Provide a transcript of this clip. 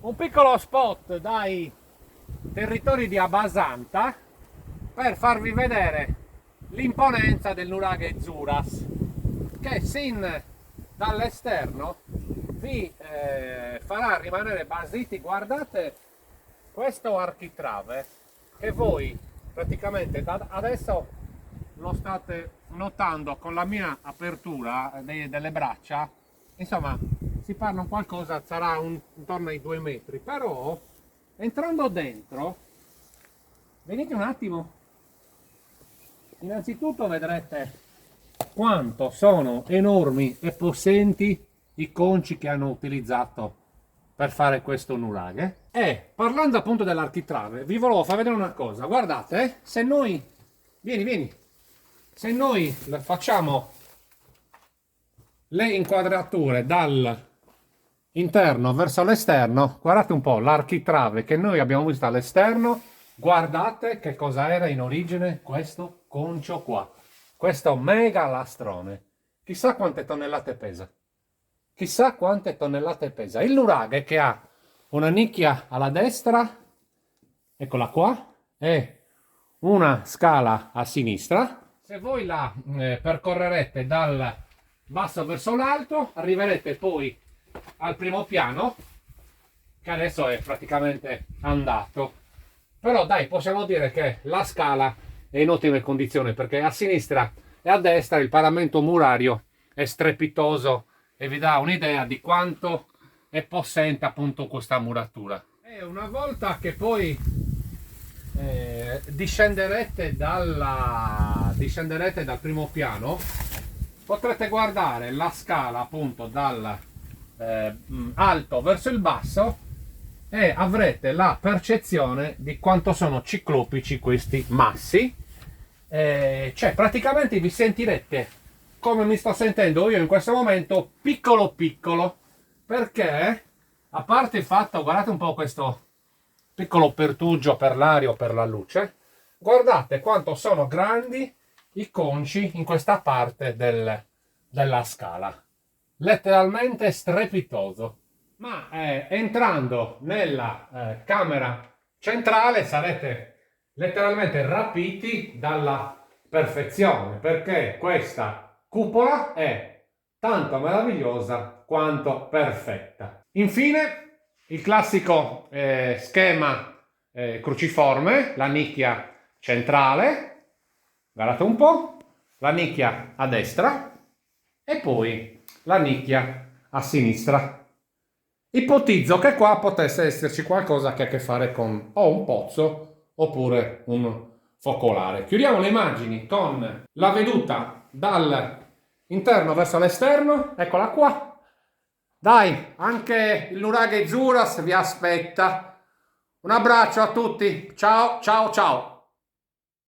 un piccolo spot dai territori di Abbasanta per farvi vedere l'imponenza del nuraghe Zuras, che sin dall'esterno vi farà rimanere basiti. Guardate questo architrave che voi praticamente adesso lo state notando con la mia apertura delle braccia. Insomma, si parla un qualcosa, sarà intorno ai 2 metri, però entrando dentro, venite un attimo, innanzitutto vedrete quanto sono enormi e possenti i conci che hanno utilizzato per fare questo nuraghe. E parlando appunto dell'architrave, vi volevo far vedere una cosa. Guardate, se noi vieni, se noi facciamo le inquadrature dall'interno verso l'esterno, guardate un po' l'architrave che noi abbiamo visto all'esterno. Guardate che cosa era in origine questo concio qua, questo mega lastrone. Chissà quante tonnellate pesa. Chissà quante tonnellate pesa. Il nuraghe che ha una nicchia alla destra, eccola qua, e una scala a sinistra. Se voi la percorrerete dal basso verso l'alto, arriverete poi al primo piano, che adesso è praticamente andato. Però dai, possiamo dire che la scala è in ottime condizioni, perché a sinistra e a destra il paramento murario è strepitoso e vi dà un'idea di quanto è possente appunto questa muratura. E una volta che poi discenderete dal primo piano, potrete guardare la scala appunto dal alto verso il basso e avrete la percezione di quanto sono ciclopici questi massi. Cioè praticamente vi sentirete come mi sto sentendo io in questo momento, piccolo piccolo, perché a parte il fatto, guardate un po' questo piccolo pertugio per l'aria o per la luce, guardate quanto sono grandi i conci in questa parte della scala, letteralmente strepitoso. Ma entrando nella camera centrale sarete letteralmente rapiti dalla perfezione, perché questa cupola è tanto meravigliosa quanto perfetta. Infine il classico schema cruciforme, la nicchia centrale, guardate un po', la nicchia a destra e poi la nicchia a sinistra. Ipotizzo che qua potesse esserci qualcosa che ha a che fare con o un pozzo oppure un focolare. Chiudiamo le immagini con la veduta dall'interno verso l'esterno, eccola qua. Dai, anche il nuraghe Zuras vi aspetta. Un abbraccio a tutti, ciao ciao ciao.